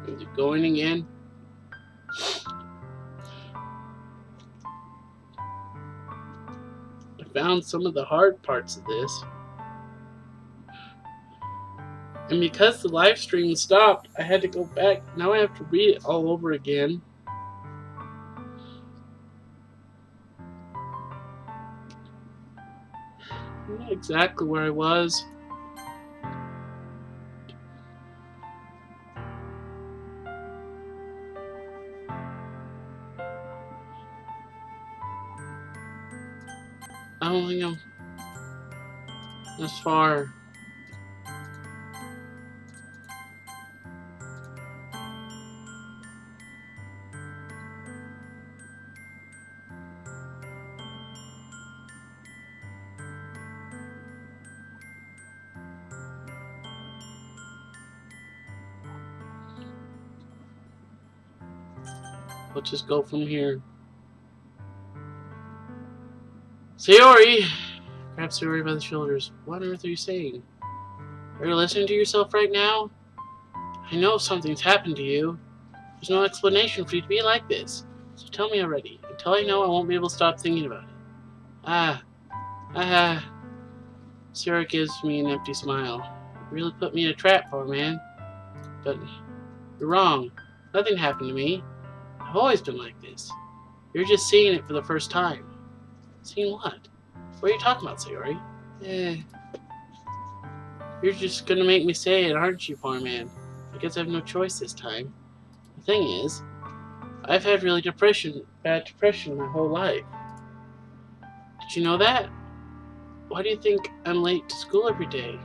Is it going again? I found some of the hard parts of this. And because the live stream stopped, I had to go back. Now I have to read it all over again. I'm not exactly where I was. I don't think I'm as far. We'll just go from here. Sayori! Grab Sayori by the shoulders. What on earth are you saying? Are you listening to yourself right now? I know something's happened to you. There's no explanation for you to be like this. So tell me already. Until I know, I won't be able to stop thinking about it. Sayori gives me an empty smile. You really put me in a trap, poor man. But you're wrong. Nothing happened to me. I've always been like this. You're just seeing it for the first time. Seeing what? What are you talking about, Sayori? You're just gonna make me say it, aren't you, poor man? I guess I have no choice this time. The thing is, I've had really bad depression my whole life. Did you know that? Why do you think I'm late to school every day?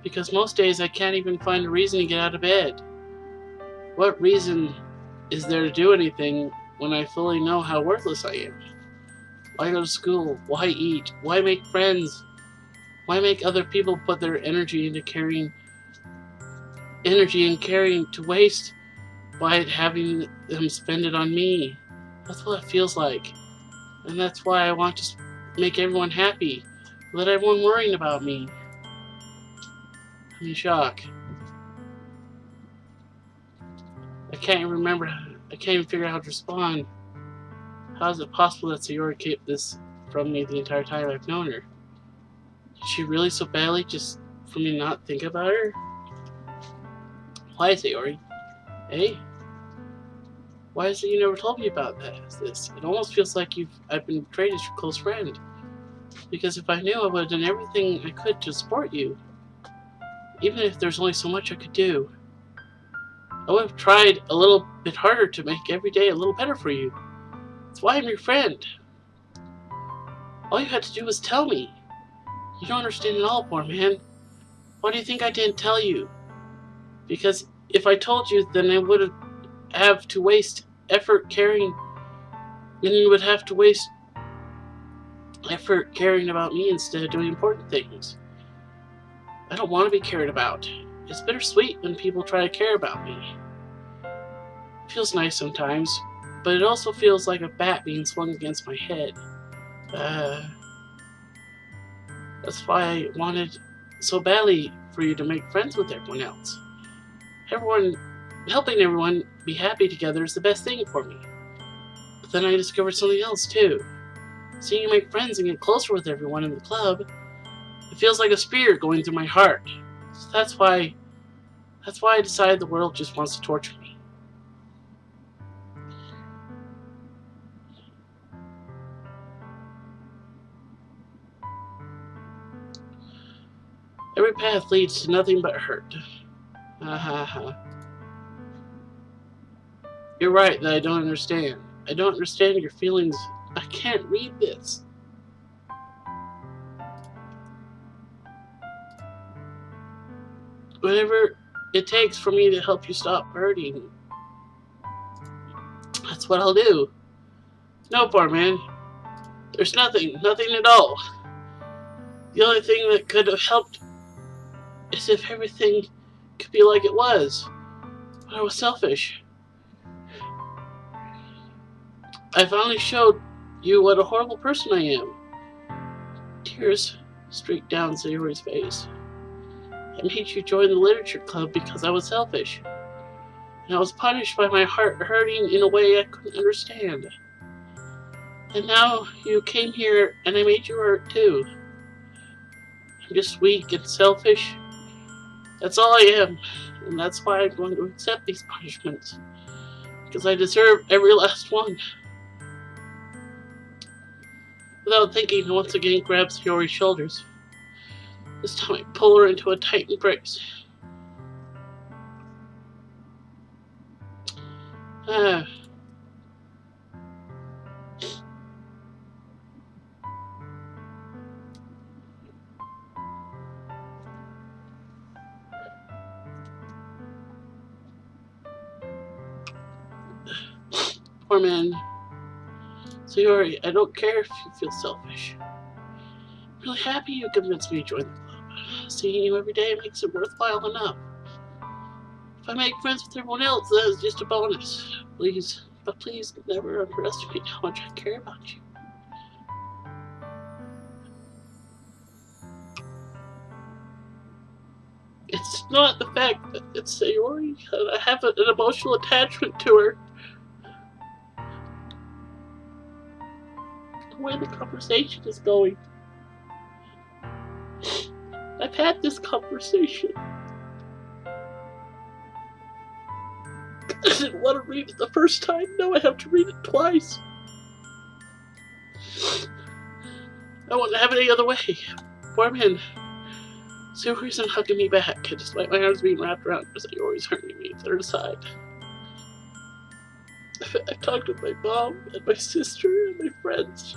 Because most days I can't even find a reason to get out of bed. What reason is there to do anything when I fully know how worthless I am? Why go to school? Why eat? Why make friends? Why make other people put their energy and caring to waste by having them spend it on me? That's what it feels like. And that's why I want to make everyone happy. Let everyone worrying about me. I'm in shock. I can't even figure out how to respond. How is it possible that Sayori kept this from me the entire time I've known her? Is she really so badly just for me not think about her? Why, Sayori? Hey? Why is it you never told me about this? It almost feels like I've been betrayed as your close friend. Because if I knew, I would have done everything I could to support you. Even if there's only so much I could do. I would have tried a little bit harder to make every day a little better for you. That's why I'm your friend. All you had to do was tell me. You don't understand at all, poor man. Why do you think I didn't tell you? Because if I told you, then I would have to waste effort caring. Then you would have to waste effort caring about me instead of doing important things. I don't want to be cared about. It's bittersweet when people try to care about me. It feels nice sometimes, but it also feels like a bat being swung against my head. That's why I wanted so badly for you to make friends with everyone else. Helping everyone be happy together is the best thing for me. But then I discovered something else too. Seeing you make friends and get closer with everyone in the club, it feels like a spear going through my heart. So that's why I decided the world just wants to torture me. Every path leads to nothing but hurt. You're right that I don't understand. I don't understand your feelings. I can't read this. Whatever it takes for me to help you stop hurting, that's what I'll do. No, poor man. There's nothing at all. The only thing that could have helped is if everything could be like it was. But I was selfish. I finally showed you what a horrible person I am. Tears streaked down Sayori's face. I made you join the literature club because I was selfish. And I was punished by my heart hurting in a way I couldn't understand. And now you came here and I made you hurt too. I'm just weak and selfish. That's all I am. And that's why I'm going to accept these punishments. Because I deserve every last one. Without thinking, I once again grabbed Sayori's shoulders. This time I pull her into a tight embrace. Poor man. Sayori, I don't care if you feel selfish. I'm really happy you convinced me to join the club. Seeing you every day makes it worthwhile enough. If I make friends with everyone else, that is just a bonus. Please, but please never underestimate how much I care about you. It's not the fact that it's Sayori. I have an emotional attachment to her. The way the conversation is going. I've had this conversation. I didn't want to read it the first time. Now I have to read it twice. I wouldn't have it any other way. Poor man. Sayori isn't hugging me back, despite my arms being wrapped around her. Sayori's hurting me at her side. I talked with my mom and my sister and my friends.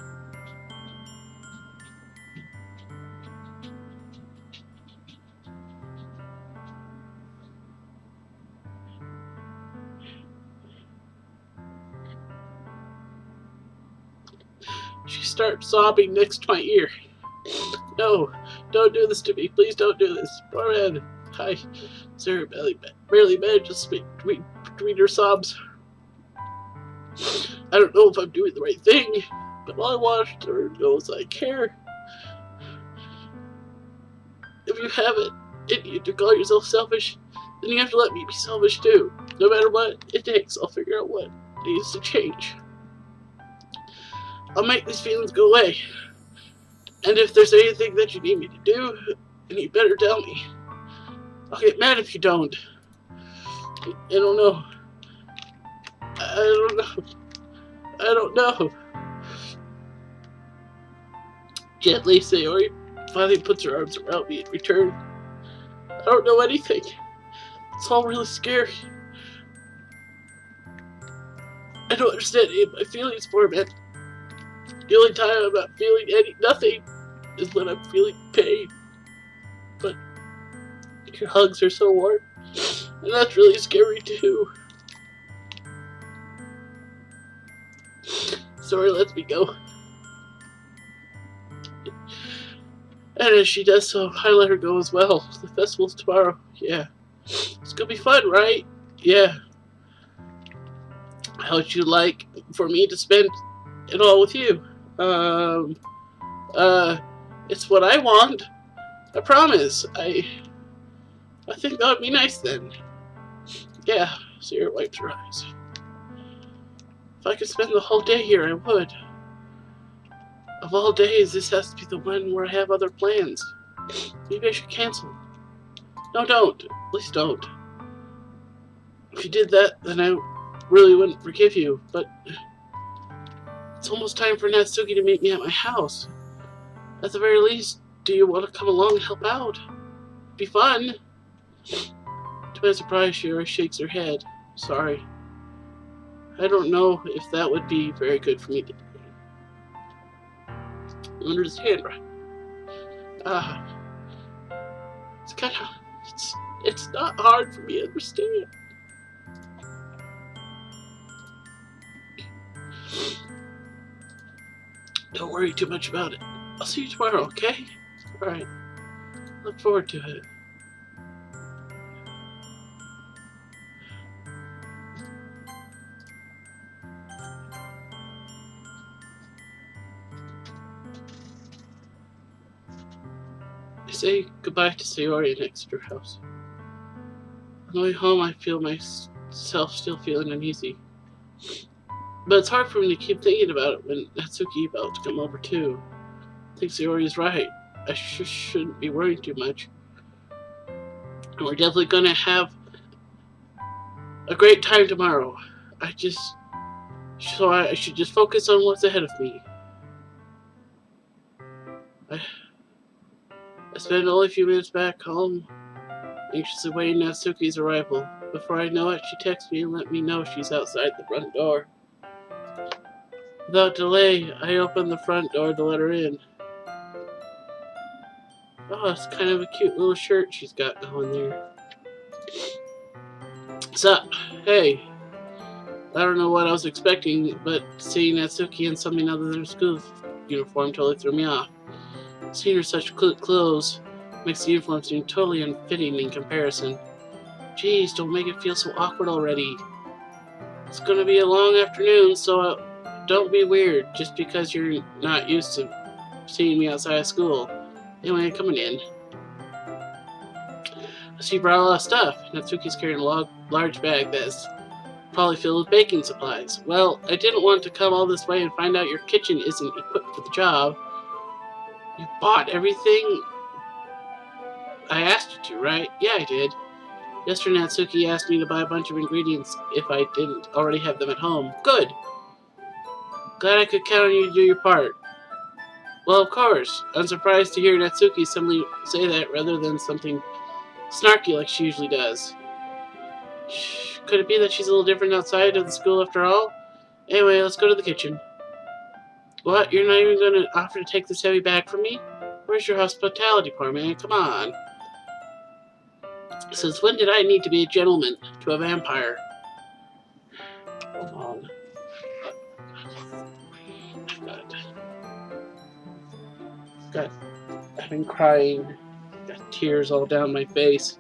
She starts sobbing next to my ear. No, don't do this to me. Please don't do this. Poor man. Hi. Sarah barely managed to speak between her sobs. I don't know if I'm doing the right thing, but all I want her to know is I care. If you have it in you to call yourself selfish, then you have to let me be selfish too. No matter what it takes, I'll figure out what needs to change. I'll make these feelings go away. And if there's anything that you need me to do, then you better tell me. I'll get mad if you don't. I don't know. I don't know. Gently, Sayori finally puts her arms around me in return. I don't know anything. It's all really scary. I don't understand any of my feelings for him. The only time I'm not feeling nothing is when I'm feeling pain. But your hugs are so warm, and that's really scary too. Sayori lets me go. And as she does so, I let her go as well. The festival's tomorrow. Yeah. It's gonna be fun, right? Yeah. How would you like for me to spend it all with you? It's what I want. I promise. I think that would be nice then. Yeah, Sayori wipes her eyes. If I could spend the whole day here, I would. Of all days, this has to be the one where I have other plans. Maybe I should cancel. No, don't. Please don't. If you did that, then I really wouldn't forgive you, but it's almost time for Natsuki to meet me at my house. At the very least, do you want to come along and help out? It'd be fun. To my surprise, Sayori shakes her head. Sorry. I don't know if that would be very good for me to do. You understand, right? It's not hard for me to understand. Don't worry too much about it. I'll see you tomorrow, okay? Alright. Look forward to it. I say goodbye to Sayori next to her house. On the way home, I feel my myself still feeling uneasy. But it's hard for me to keep thinking about it when Natsuki about to come over too. I think Sayori is right. I shouldn't be worrying too much. And we're definitely gonna have a great time tomorrow. I should just focus on what's ahead of me. I spent only a few minutes back home, anxiously waiting Natsuki's arrival. Before I know it, she texts me and let me know she's outside the front door. Without delay, I opened the front door to let her in. Oh, it's kind of a cute little shirt she's got going there. Sup? Hey. I don't know what I was expecting, but seeing Natsuki in something other than her school uniform totally threw me off. Seeing her such clothes makes the uniform seem totally unfitting in comparison. Jeez, don't make it feel so awkward already. It's gonna be a long afternoon, so don't be weird just because you're not used to seeing me outside of school. Anyway, coming in. She brought a lot of stuff. Natsuki's carrying a large bag that's probably filled with baking supplies. Well, I didn't want to come all this way and find out your kitchen isn't equipped for the job. You bought everything I asked you to, right? Yeah, I did. Yesterday, Natsuki asked me to buy a bunch of ingredients if I didn't already have them at home. Good. Glad I could count on you to do your part. Well, of course. I'm surprised to hear Natsuki suddenly say that rather than something snarky like she usually does. Could it be that she's a little different outside of the school after all? Anyway, let's go to the kitchen. What? You're not even going to offer to take this heavy bag from me? Where's your hospitality part, man? Come on. Since when did I need to be a gentleman to a vampire? Hold on. I've been crying. Got tears all down my face.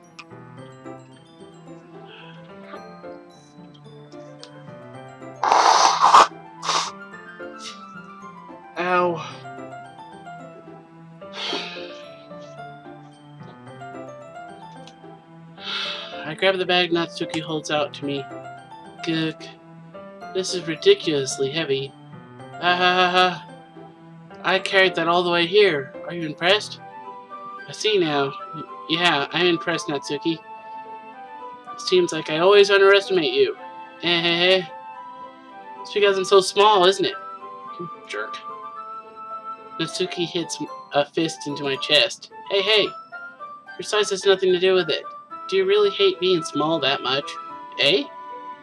Ow. I grab the bag Natsuki holds out to me. Gugh. This is ridiculously heavy. Ha ha ha ha. I carried that all the way here. Are you impressed? I see now. Yeah, I'm impressed, Natsuki. It seems like I always underestimate you. Eh. It's because I'm so small, isn't it? You jerk. Natsuki hits a fist into my chest. Hey. Your size has nothing to do with it. Do you really hate being small that much? Eh?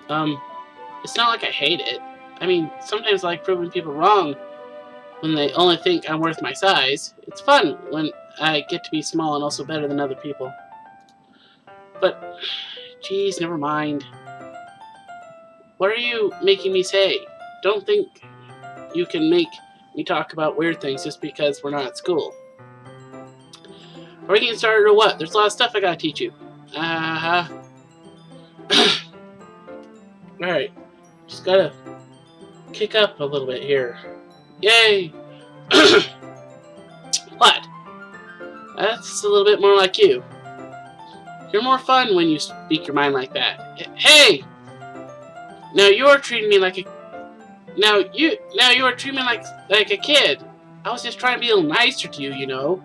It's not like I hate it. I mean, sometimes I like proving people wrong when they only think I'm worth my size. It's fun when I get to be small and also better than other people. But, geez, never mind. What are you making me say? Don't think you can make me talk about weird things just because we're not at school. Are we getting started or what? There's a lot of stuff I gotta teach you. Alright. Just gotta kick up a little bit here. Yay! What? That's a little bit more like you. You're more fun when you speak your mind like that. Hey! Now you're treating me like a... Now you are treating me like a kid. I was just trying to be a little nicer to you, you know.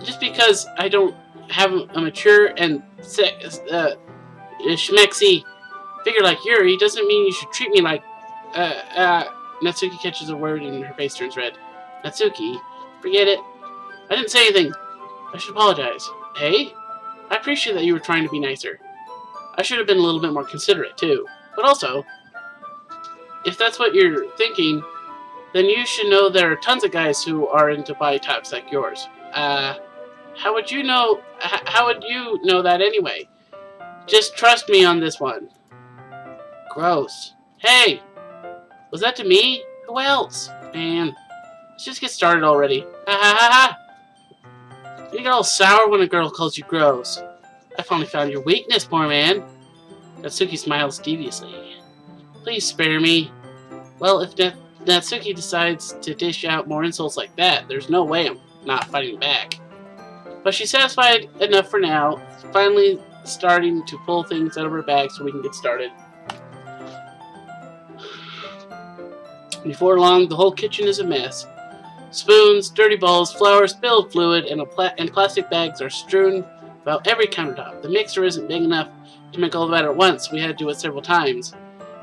Just because I don't have a mature and schmexy figure like Yuri doesn't mean you should treat me like... Natsuki catches a word and her face turns red. Natsuki, forget it. I didn't say anything. I should apologize. Hey? I appreciate that you were trying to be nicer. I should have been a little bit more considerate, too. But also, if that's what you're thinking, then you should know there are tons of guys who are into body types like yours. How would you know that anyway? Just trust me on this one. Gross. Hey! Was that to me? Who else? Man, let's just get started already. Ha ha ha ha! You get all sour when a girl calls you gross. I finally found your weakness, poor man. Natsuki smiles deviously. Please spare me. Well, if Natsuki decides to dish out more insults like that, there's no way I'm not fighting back. But she's satisfied enough for now, finally starting to pull things out of her bag so we can get started. Before long, the whole kitchen is a mess. Spoons, dirty bowls, flour, spilled fluid, and plastic bags are strewn about every countertop. The mixer isn't big enough to make all of that at once. We had to do it several times.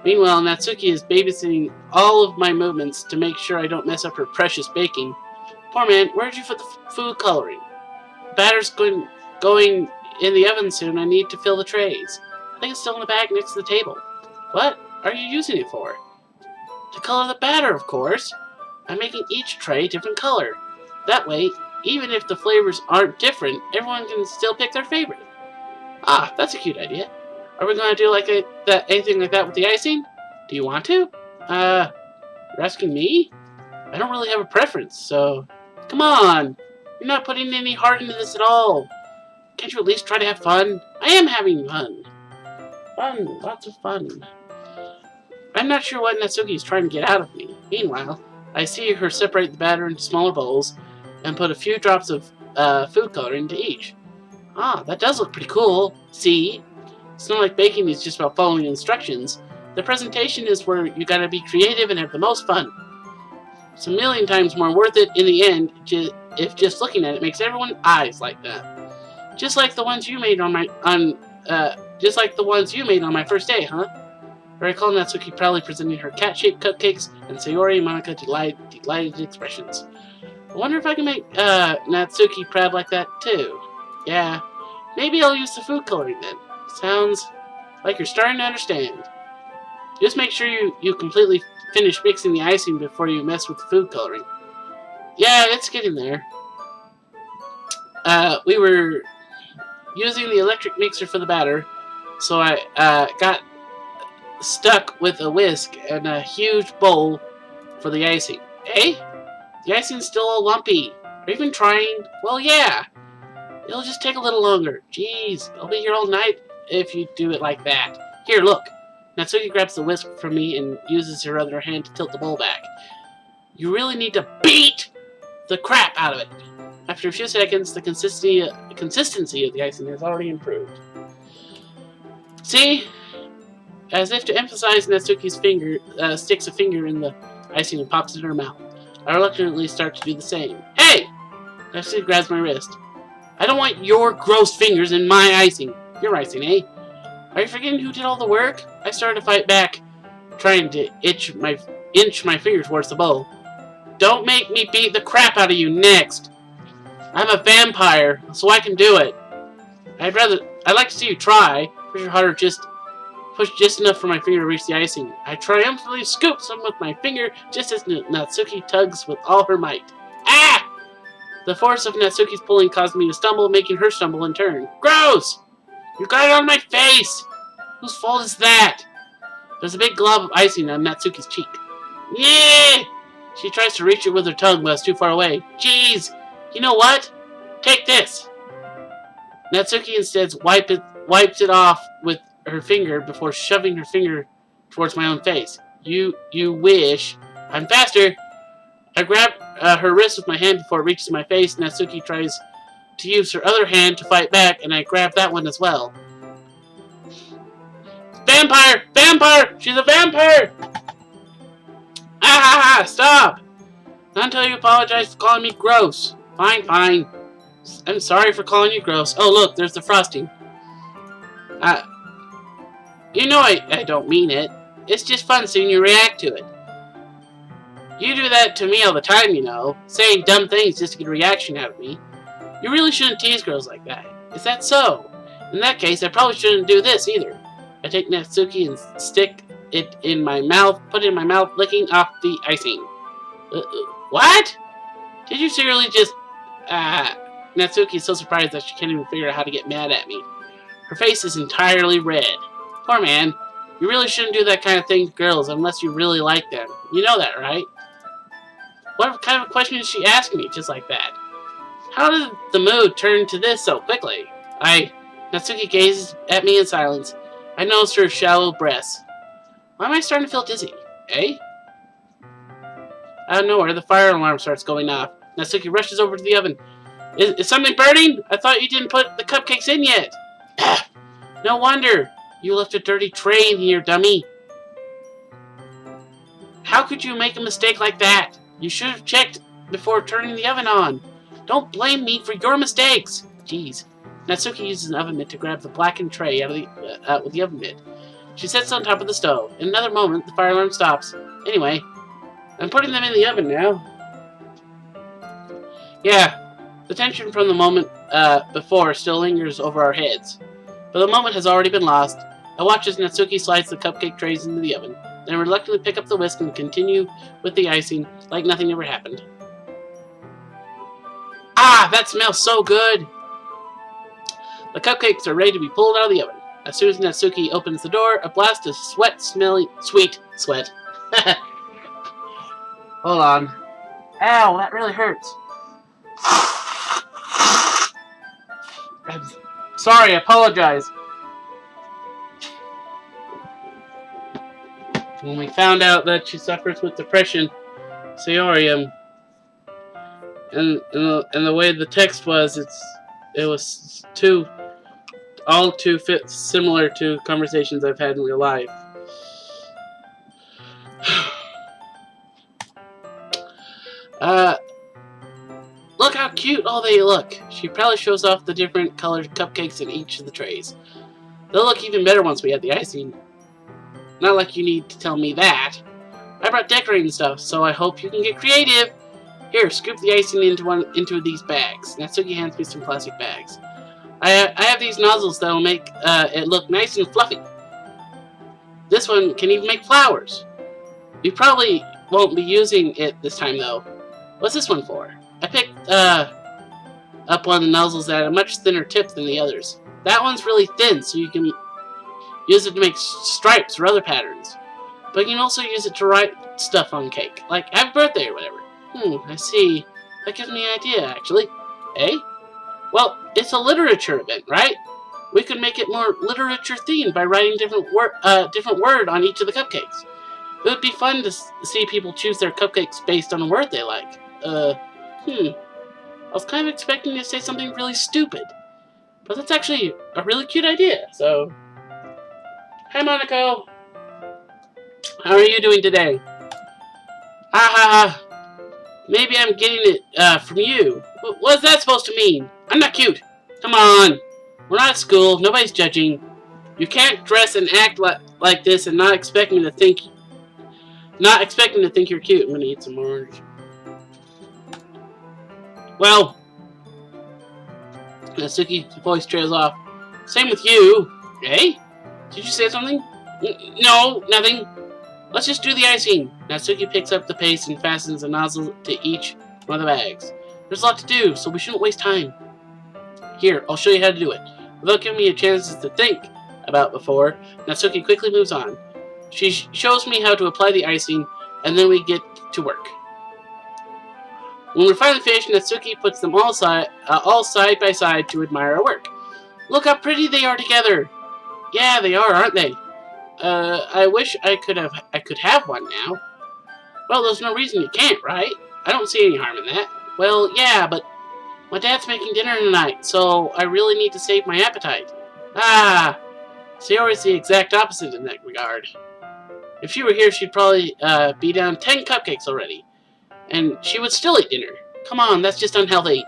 Meanwhile, Natsuki is babysitting all of my movements to make sure I don't mess up her precious baking. Poor man, where'd you put the food coloring? The batter's going in the oven soon. I need to fill the trays. I think it's still in the bag next to the table. What are you using it for? To color the batter, of course. I'm making each tray a different color. That way, even if the flavors aren't different, everyone can still pick their favorite. Ah, that's a cute idea. Are we going to do anything like that with the icing? Do you want to? You're asking me? I don't really have a preference, so... Come on! You're not putting any heart into this at all. Can't you at least try to have fun? I am having fun. Fun, lots of fun. I'm not sure what Natsuki is trying to get out of me. Meanwhile, I see her separate the batter into smaller bowls and put a few drops of food color into each. Ah, that does look pretty cool. See? It's not like baking is just about following instructions. The presentation is where you gotta be creative and have the most fun. It's a million times more worth it in the end if just looking at it makes everyone's eyes like that. Just like the ones you made on my my first day, huh? I recall Natsuki proudly presenting her cat-shaped cupcakes and Sayori and Monica delighted expressions. I wonder if I can make Natsuki proud like that too. Yeah, maybe I'll use the food coloring then. Sounds like you're starting to understand. Just make sure you completely finish mixing the icing before you mess with the food coloring. Yeah, it's getting there. We were using the electric mixer for the batter, so I got stuck with a whisk and a huge bowl for the icing. Eh? The icing's still all lumpy. Are you even trying? Well, yeah. It'll just take a little longer. Jeez, I'll be here all night if you do it like that. Here, look. Natsuki grabs the whisk from me and uses her other hand to tilt the bowl back. You really need to beat the crap out of it. After a few seconds, the consistency of the icing has already improved. See? As if to emphasize, Natsuki's finger sticks a finger in the icing and pops it in her mouth. I reluctantly start to do the same. Hey! Natsuki grabs my wrist. I don't want your gross fingers in my icing. Your icing, eh? Are you forgetting who did all the work? I started to fight back, trying to inch my finger towards the bowl. Don't make me beat the crap out of you next. I'm a vampire, so I can do it. I'd like to see you try. Push harder, push just enough for my finger to reach the icing. I triumphantly scoop some with my finger just as Natsuki tugs with all her might. Ah! The force of Natsuki's pulling caused me to stumble, making her stumble in turn. Gross! You got it on my face! Whose fault is that? There's a big glob of icing on Natsuki's cheek. Yeah! She tries to reach it with her tongue, but it's too far away. Jeez! You know what? Take this! Natsuki instead wipes it off with her finger before shoving her finger towards my own face. You wish. I'm faster! I grab her wrist with my hand before it reaches my face. Natsuki tries to use her other hand to fight back, and I grab that one as well. Vampire! Vampire! She's a vampire! Ah! Stop! Not until you apologize for calling me gross. Fine, fine. I'm sorry for calling you gross. Oh, look, there's the frosting. You know I don't mean it. It's just fun seeing you react to it. You do that to me all the time, you know. Saying dumb things just to get a reaction out of me. You really shouldn't tease girls like that. Is that so? In that case, I probably shouldn't do this either. I take Natsuki and stick it in my mouth, put it in my mouth, licking off the icing. What? Did you seriously just... Natsuki is so surprised that she can't even figure out how to get mad at me. Her face is entirely red. Poor man. You really shouldn't do that kind of thing to girls unless you really like them. You know that, right? What kind of question did she ask me just like that? How did the mood turn to this so quickly? Natsuki gazes at me in silence. I notice her shallow breaths. Why am I starting to feel dizzy? Eh? Out of nowhere, the fire alarm starts going off. Natsuki rushes over to the oven. Is something burning? I thought you didn't put the cupcakes in yet. No wonder. You left a dirty tray in here, dummy. How could you make a mistake like that? You should have checked before turning the oven on. Don't blame me for your mistakes. Jeez. Natsuki uses an oven mitt to grab the blackened tray out with the oven mitt. She sets it on top of the stove. In another moment, the fire alarm stops. Anyway, I'm putting them in the oven now. Yeah, the tension from the moment before still lingers over our heads. But the moment has already been lost. I watch as Natsuki slides the cupcake trays into the oven, then reluctantly pick up the whisk and continue with the icing like nothing ever happened. Ah, that smells so good! The cupcakes are ready to be pulled out of the oven. As soon as Natsuki opens the door, a blast of sweet sweat. Hold on. Ow, that really hurts. I'm sorry, I apologize. When we found out that she suffers with depression, Sayori, and the way the text was, it was all too similar to conversations I've had in real life. Look how cute all they look. She probably shows off the different colored cupcakes in each of the trays. They'll look even better once we add the icing. Not like you need to tell me that. I brought decorating stuff, so I hope you can get creative. Here, scoop the icing into these bags. Natsuki hands me some plastic bags. I have these nozzles that'll make it look nice and fluffy. This one can even make flowers. We probably won't be using it this time, though. What's this one for? I picked up one of the nozzles that had a much thinner tip than the others. That one's really thin, so you can use it to make stripes or other patterns. But you can also use it to write stuff on cake, like happy birthday or whatever. I see. That gives me an idea, actually. Eh? Well, it's a literature event, right? We could make it more literature themed by writing different word on each of the cupcakes. It would be fun to see people choose their cupcakes based on a word they like. I was kind of expecting to say something really stupid, but that's actually a really cute idea, so... Hi, Monaco! How are you doing today? Maybe I'm getting it, from you. What's that supposed to mean? I'm not cute! Come on! We're not at school, nobody's judging. You can't dress and act like this and not expect me to think you're cute. I'm gonna eat some orange. Well, Natsuki's voice trails off. Same with you. Eh? Did you say something? No, nothing. Let's just do the icing. Natsuki picks up the paste and fastens a nozzle to each one of the bags. There's a lot to do, so we shouldn't waste time. Here, I'll show you how to do it. Without giving me a chance to think about before, Natsuki quickly moves on. She shows me how to apply the icing, and then we get to work. When we're finally finished, Natsuki puts them all side by side to admire our work. Look how pretty they are together. Yeah, they are, aren't they? I wish I could have one now. Well, there's no reason you can't, right? I don't see any harm in that. Well, yeah, but my dad's making dinner tonight, so I really need to save my appetite. Sayori's the exact opposite in that regard. If she were here, she'd probably be down 10 cupcakes already. And she would still eat dinner. Come on, that's just unhealthy.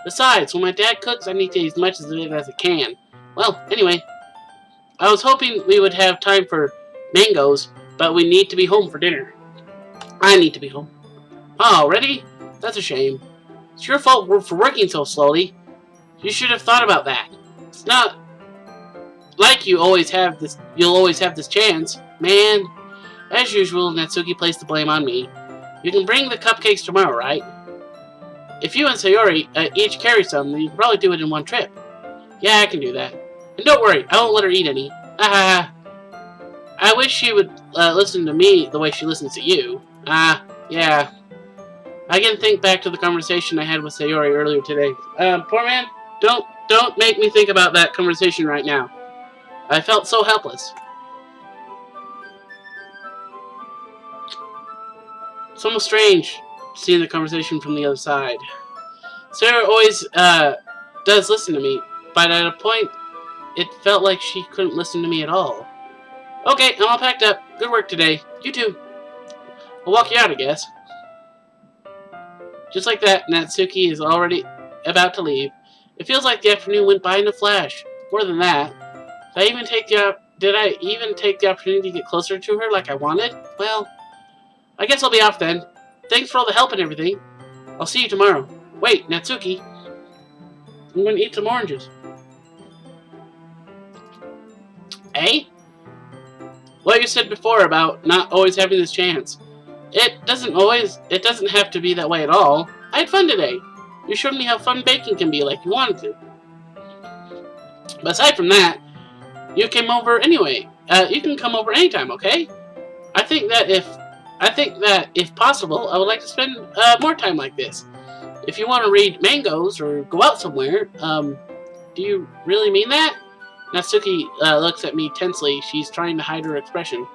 Besides, when my dad cooks, I need to eat as much of it as I can. Well, anyway, I was hoping we would have time for mangoes, but we need to be home for dinner. I need to be home. Oh, already? That's a shame. It's your fault for working so slowly. You should have thought about that. It's not like you'll always have this chance. Man, as usual, Natsuki placed the blame on me. You can bring the cupcakes tomorrow, right? If you and Sayori each carry some, then you can probably do it in one trip. Yeah, I can do that. And don't worry, I won't let her eat any. I wish she would listen to me the way she listens to you. Yeah. I can think back to the conversation I had with Sayori earlier today. Poor man, don't make me think about that conversation right now. I felt so helpless. It's almost strange seeing the conversation from the other side. Sarah always does listen to me, but at a point, it felt like she couldn't listen to me at all. Okay, I'm all packed up. Good work today. You too. I'll walk you out, I guess. Just like that, Natsuki is already about to leave. It feels like the afternoon went by in a flash. More than that, did I even take the opportunity to get closer to her like I wanted? Well, I guess I'll be off then. Thanks for all the help and everything. I'll see you tomorrow. Wait, Natsuki. I'm going to eat some oranges. Eh? What you said before about not always having this chance. It doesn't have to be that way at all. I had fun today. You showed me how fun baking can be like you wanted to. But aside from that, you came over anyway. You can come over anytime, okay? I think that if possible, I would like to spend more time like this. If you want to read mangoes or go out somewhere, do you really mean that? Natsuki looks at me tensely. She's trying to hide her expression.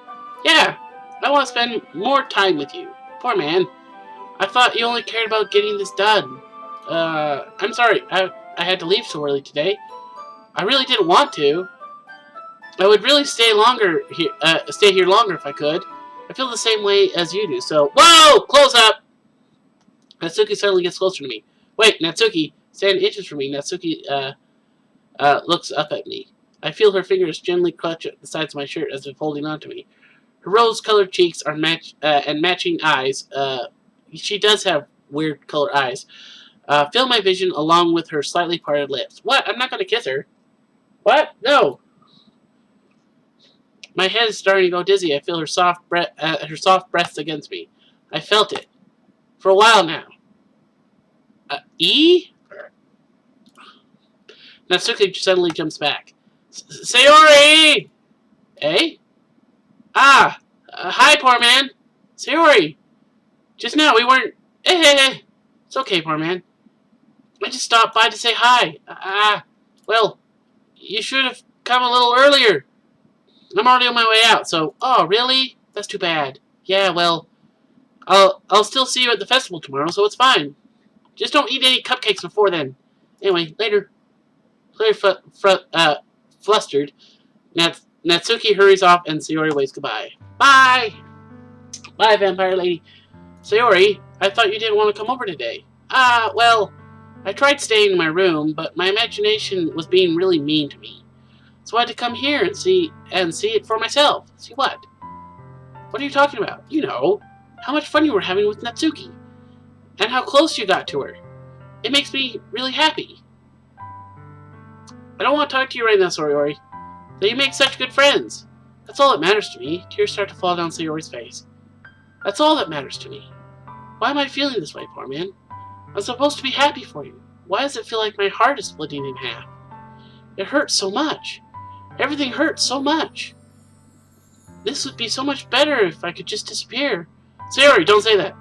Yeah, I want to spend more time with you. Poor man. I thought you only cared about getting this done. I'm sorry. I had to leave so early today. I really didn't want to. I would really stay here longer if I could. I feel the same way as you do. So, whoa! Close up. Natsuki suddenly gets closer to me. Wait, Natsuki, stand inches from me. Natsuki looks up at me. I feel her fingers gently clutch at the sides of my shirt as if holding on to me. Her rose-colored cheeks are and matching eyes. She does have weird colored eyes. Fill my vision along with her slightly parted lips. What? I'm not going to kiss her. What? No. My head is starting to go dizzy. I feel her soft breath against me. I felt it for a while now. E? Natsuki suddenly jumps back. Sayori! Eh? Ah! Hi, poor man! Sayori! Just now, we weren't... It's okay, poor man. I just stopped by to say hi. Well, you should have come a little earlier. I'm already on my way out, so... Oh, really? That's too bad. Yeah, well... I'll still see you at the festival tomorrow, so it's fine. Just don't eat any cupcakes before then. Anyway, later. Flustered, Natsuki hurries off and Sayori waves goodbye. Bye! Bye, vampire lady. Sayori, I thought you didn't want to come over today. Well, I tried staying in my room, but my imagination was being really mean to me. So I had to come here and see it for myself. See what? What are you talking about? You know, how much fun you were having with Natsuki, and how close you got to her. It makes me really happy. I don't want to talk to you right now, Sayori. But you make such good friends. That's all that matters to me. Tears start to fall down Sayori's face. That's all that matters to me. Why am I feeling this way, poor man? I'm supposed to be happy for you. Why does it feel like my heart is splitting in half? It hurts so much. Everything hurts so much. This would be so much better if I could just disappear. Sayori, don't say that.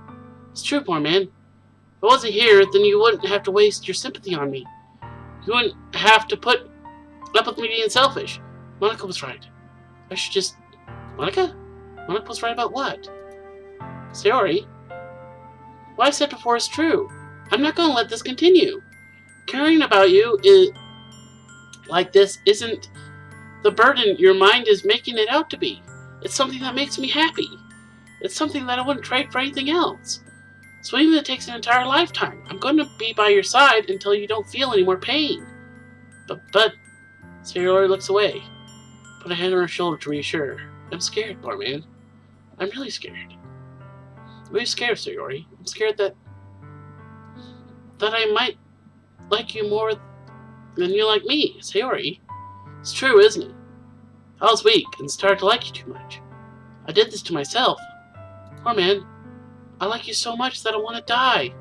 It's true, poor man. If I wasn't here, then you wouldn't have to waste your sympathy on me. You wouldn't have to put up with me being selfish. Monica was right. I should just... Monica? Monica was right about what? Sayori? What I said before is true. I'm not going to let this continue. Caring about you like this isn't the burden your mind is making it out to be. It's something that makes me happy. It's something that I wouldn't trade for anything else. So even if it takes an entire lifetime, I'm going to be by your side until you don't feel any more pain. But... Sayori looks away. Put a hand on her shoulder to reassure her. I'm scared, poor man. I'm really scared. What are you scared of, Sayori? I'm scared that I might like you more than you like me, Sayori. It's true, isn't it? I was weak and started to like you too much. I did this to myself. Poor man, I like you so much that I want to die.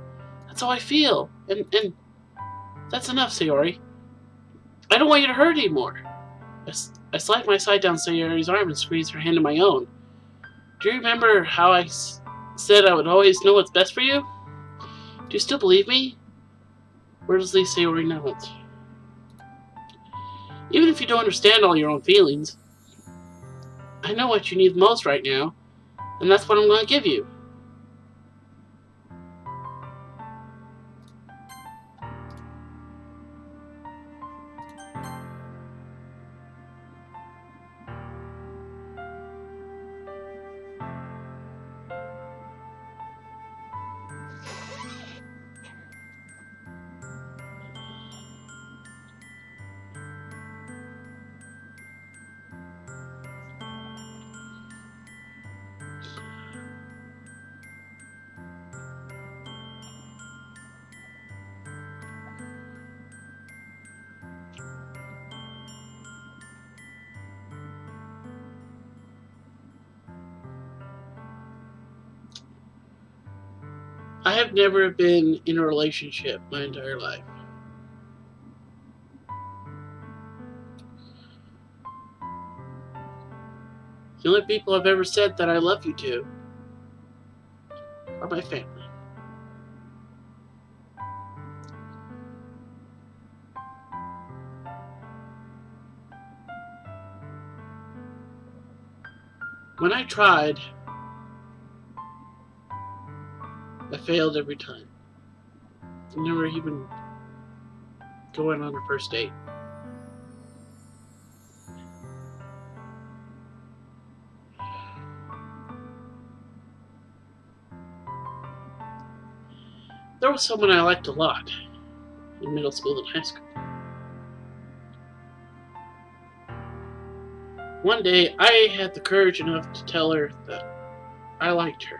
That's how I feel. And that's enough, Sayori. I don't want you to hurt anymore. I slide my side down Sayori's arm and squeeze her hand in my own. Do you remember how I said I would always know what's best for you? Do you still believe me? Wordlessly, Sayori nods. Even if you don't understand all your own feelings, I know what you need most right now, and that's what I'm going to give you. I have never been in a relationship my entire life. The only people I've ever said that I love you to are my family. When I tried, I failed every time. Never even going on a first date. There was someone I liked a lot in middle school and high school. One day, I had the courage enough to tell her that I liked her.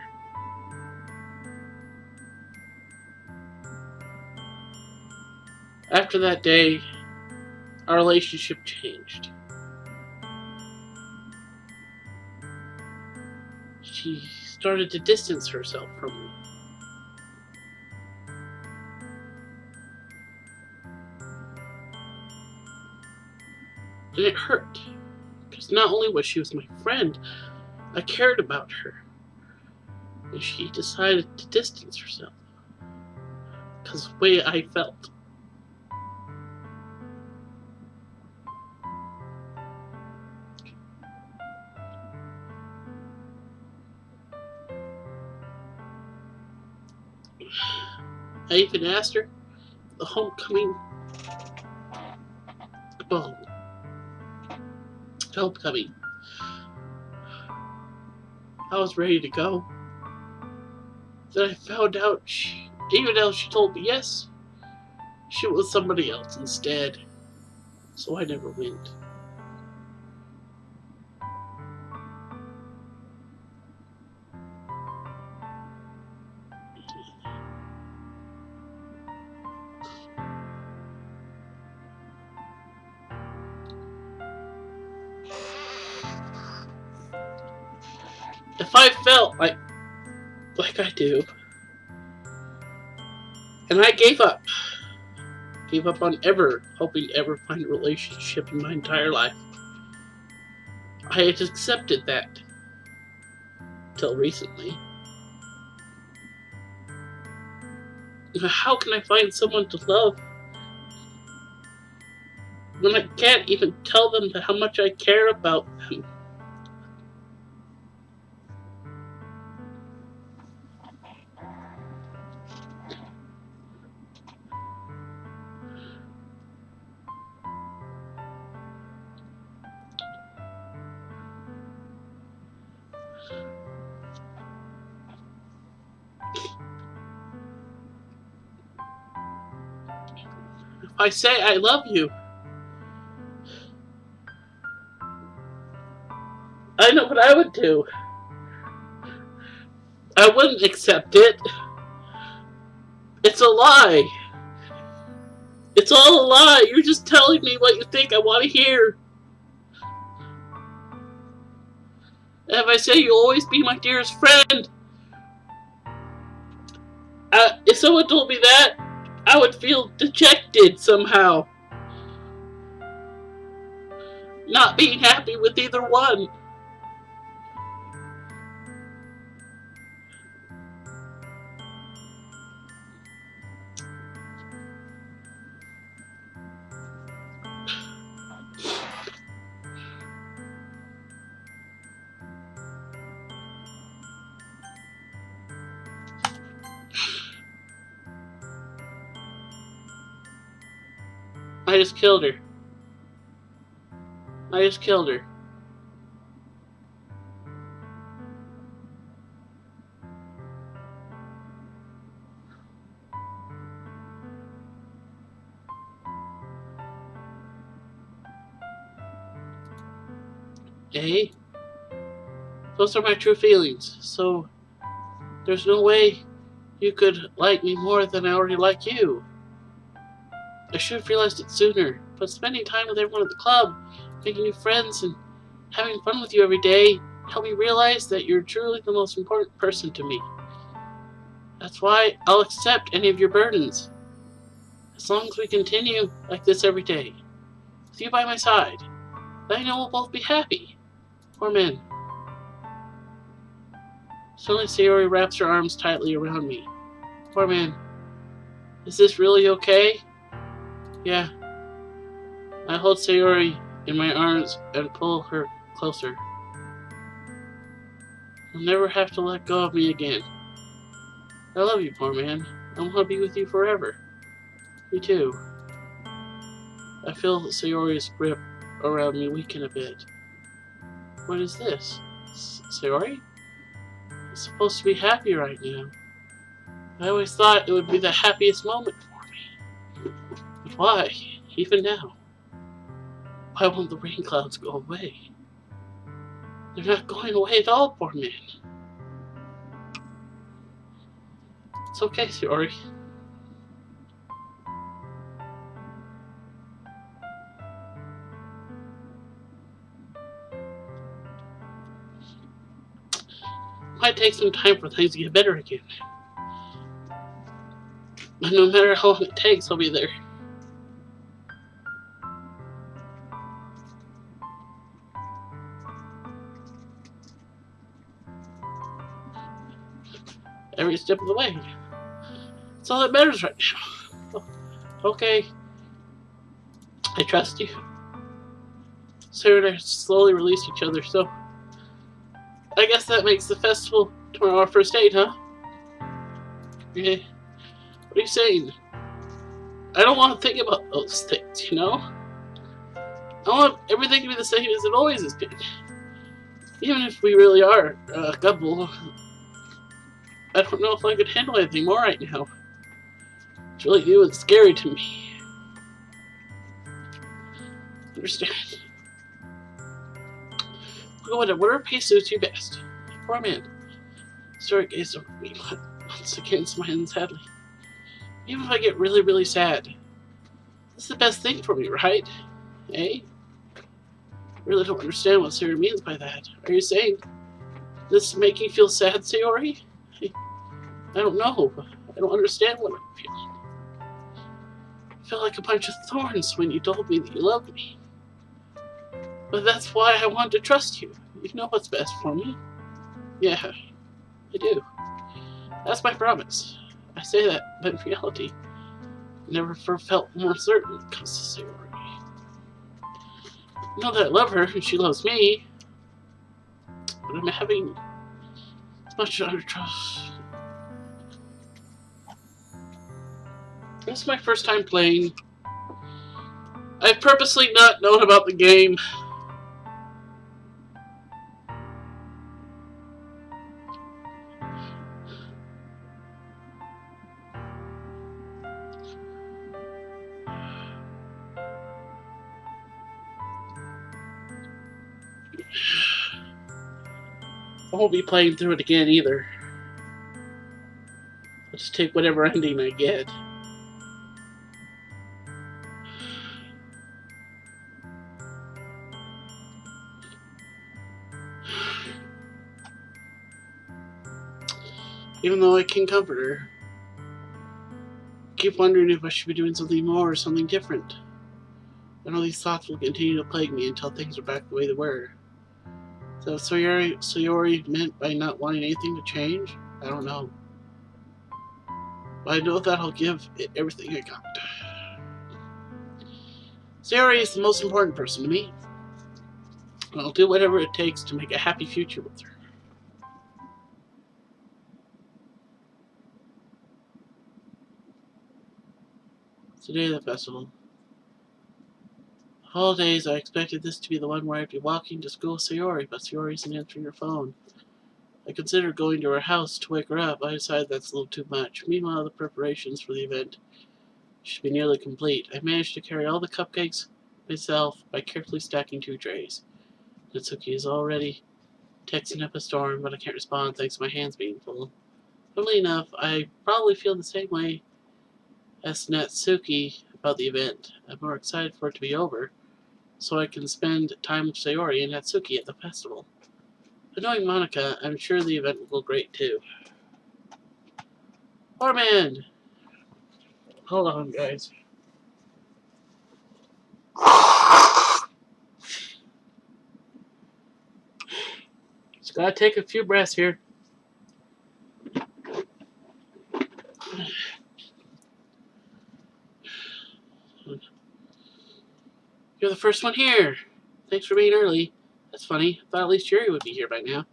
After that day, our relationship changed. She started to distance herself from me. And it hurt. Because not only was she my friend, I cared about her. And she decided to distance herself. Because of the way I felt. I even asked her the homecoming ball. Homecoming. I was ready to go. Then I found out, even though she told me yes, she was somebody else instead. So I never went. If I felt like I do, and I gave up on hoping to ever find a relationship in my entire life, I had accepted that till recently. How can I find someone to love when I can't even tell them how much I care about them? If I say I love you, I know what I would do. I wouldn't accept it. It's a lie. It's all a lie. You're just telling me what you think I want to hear. And if I say you'll always be my dearest friend, if someone told me that, I would feel dejected somehow. Not being happy with either one. I just killed her. Eh? Those are my true feelings, so there's no way you could like me more than I already like you. I should have realized it sooner, but spending time with everyone at the club, making new friends, and having fun with you every day helped me realize that you're truly the most important person to me. That's why I'll accept any of your burdens. As long as we continue like this every day, with you by my side, then I know we'll both be happy. Poor man. Suddenly Sayori wraps her arms tightly around me. Poor man. Is this really okay? Yeah. I hold Sayori in my arms and pull her closer. You'll never have to let go of me again. I love you, poor man. I want to be with you forever. Me too. I feel Sayori's grip around me weaken a bit. What is this? Sayori? I'm supposed to be happy right now. I always thought it would be the happiest moment for me. But why? Even now? Why won't the rain clouds go away? They're not going away at all, poor man. It's okay, Sayori. It might take some time for things to get better again. But no matter how long it takes, I'll be there. Every step of the way. That's all that matters right now. Okay. I trust you. Sarah and I slowly release each other, so I guess that makes the festival tomorrow our first date, huh? Yeah. What are you saying? I don't want to think about those things, you know? I want everything to be the same as it always has been. Even if we really are a couple, I don't know if I could handle anything more right now. It's really new and scary to me. Understand? Go ahead, whatever pace suits you best. Poor man. Sorry, gazed over me once again, smiling sadly. Even if I get really, really sad, this is the best thing for me, right? Eh? I really don't understand what Sarah means by that. Are you saying this make you feel sad, Sayori? I don't know. I don't understand what I'm feeling. I felt like a bunch of thorns when you told me that you loved me. But that's why I want to trust you. You know what's best for me. Yeah, I do. That's my promise. I say that, but in reality, I never felt more certain when it comes to Sayori. I know that I love her and she loves me, but I'm having as much under trust. This is my first time playing. I've purposely not known about the game. I won't be playing through it again either. I'll just take whatever ending I get. Even though I can comfort her, I keep wondering if I should be doing something more or something different. I know these thoughts will continue to plague me until things are back the way they were. So Sayori meant by not wanting anything to change? I don't know. But I know that I'll give it everything I got. Sayori is the most important person to me. And I'll do whatever it takes to make a happy future with her. It's the day of the festival. Holidays, I expected this to be the one where I'd be walking to school with Sayori, but Sayori isn't answering her phone. I considered going to her house to wake her up. I decided that's a little too much. Meanwhile, the preparations for the event should be nearly complete. I managed to carry all the cupcakes myself by carefully stacking 2 trays. Natsuki is already texting up a storm, but I can't respond thanks to my hands being full. Funnily enough, I probably feel the same way as Natsuki about the event. I'm more excited for it to be over, so I can spend time with Sayori and Natsuki at the festival. But knowing Monica, I'm sure the event will go great too. Poor man! Hold on, guys. Just gotta take a few breaths here. You're the first one here. Thanks for being early. That's funny. I thought at least Yuri would be here by now.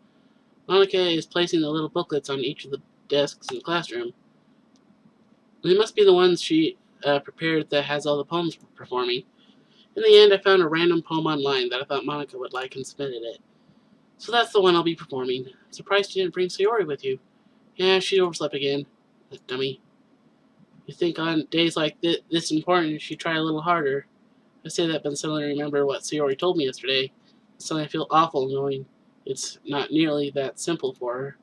Monica is placing the little booklets on each of the desks in the classroom. They must be the ones she prepared that has all the poems performing. In the end, I found a random poem online that I thought Monica would like and submitted it. So that's the one I'll be performing. I'm surprised you didn't bring Sayori with you. Yeah, she overslept again. That dummy. You think on days like this important she'd try a little harder. I say that but suddenly remember what Sayori told me yesterday. Suddenly I feel awful knowing it's not nearly that simple for her.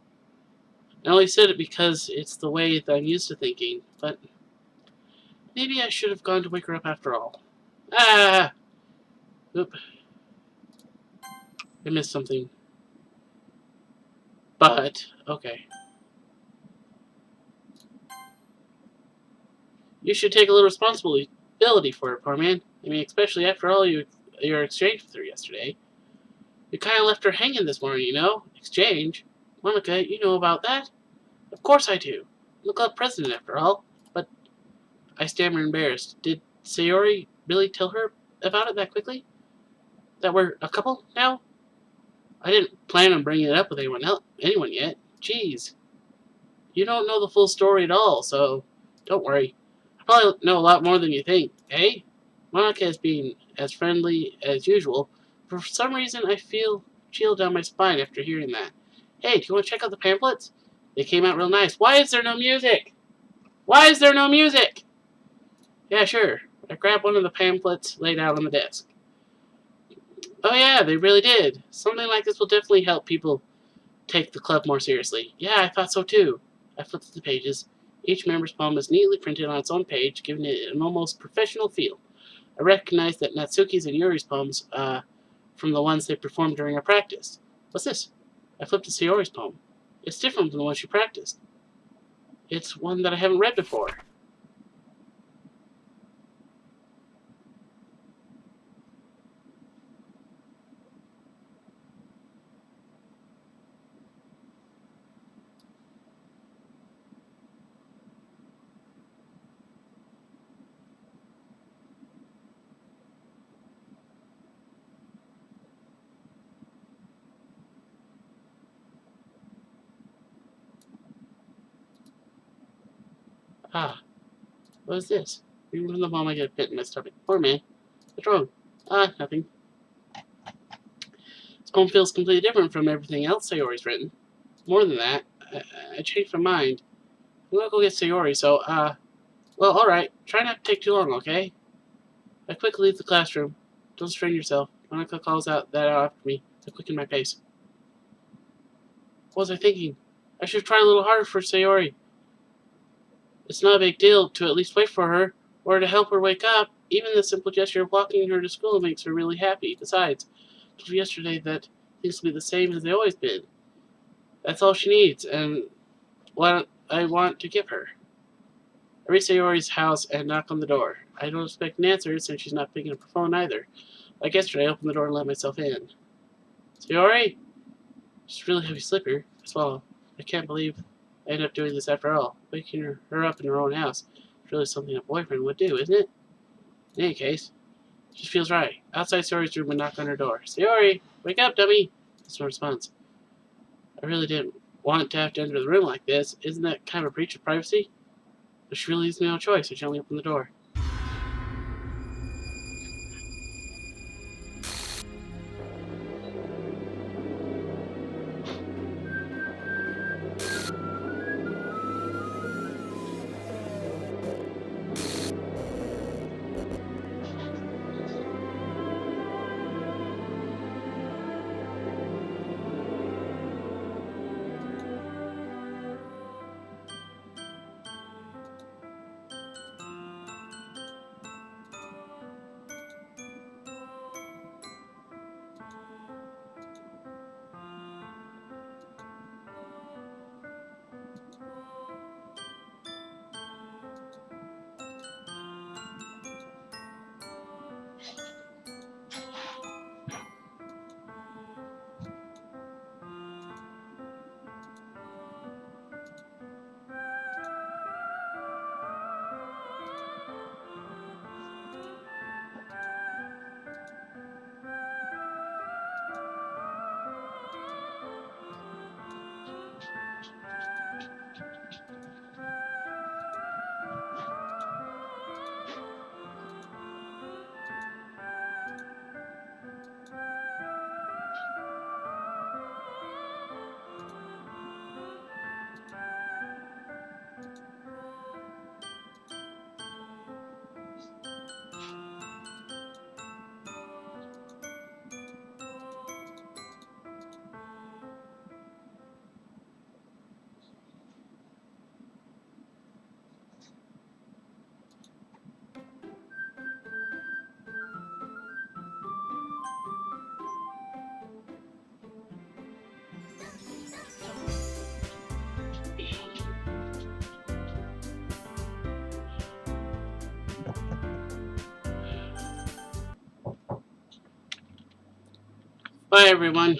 I only said it because it's the way that I'm used to thinking, but maybe I should have gone to wake her up after all. Ah! Oop. I missed something. But, okay. You should take a little responsibility for it, poor man. I mean, especially after all your exchange with her yesterday. You kind of left her hanging this morning, you know? Exchange? Monica, you know about that? Of course I do. I'm the club president, after all. But I stammer embarrassed. Did Sayori really tell her about it that quickly? That we're a couple now? I didn't plan on bringing it up with anyone yet. Jeez. You don't know the full story at all, so don't worry. I probably know a lot more than you think, eh? Monica is being as friendly as usual. For some reason, I feel chill down my spine after hearing that. Hey, do you want to check out the pamphlets? They came out real nice. Why is there no music? Why is there no music? Yeah, sure. I grabbed one of the pamphlets laid out on the desk. Oh yeah, they really did. Something like this will definitely help people take the club more seriously. Yeah, I thought so too. I flipped through the pages. Each member's poem is neatly printed on its own page, giving it an almost professional feel. I recognized that Natsuki's and Yuri's poems from the ones they performed during our practice. What's this? I flipped to Sayori's poem. It's different from the one she practiced. It's one that I haven't read before. Ah, what is this? Even from the poem I get a pit in my stomach. Poor man. What's wrong? Ah, nothing. This poem feels completely different from everything else Sayori's written. More than that, I changed my mind. I'm gonna go get Sayori, so, well, alright. Try not to take too long, okay? I quickly leave the classroom. Don't strain yourself. Monica calls out that out after me. I quicken my pace. What was I thinking? I should try a little harder for Sayori. It's not a big deal to at least wait for her, or to help her wake up. Even the simple gesture of walking her to school makes her really happy. Besides, I told her yesterday that things will be the same as they always been. That's all she needs, and what I want to give her. I reach Sayori's house and knock on the door. I don't expect an answer since she's not picking up her phone either. Like yesterday, I opened the door and let myself in. Sayori? She's a really heavy sleeper. I swallow. I can't believe I ended up doing this after all. Waking her up in her own house is really something a boyfriend would do, isn't it? In any case, she feels right. Outside Sayori's room, I knock on her door. Sayori! Wake up, dummy! That's no response. I really didn't want to have to enter the room like this. Isn't that kind of a breach of privacy? But she really leaves me no choice. I gently open the door. Bye, everyone.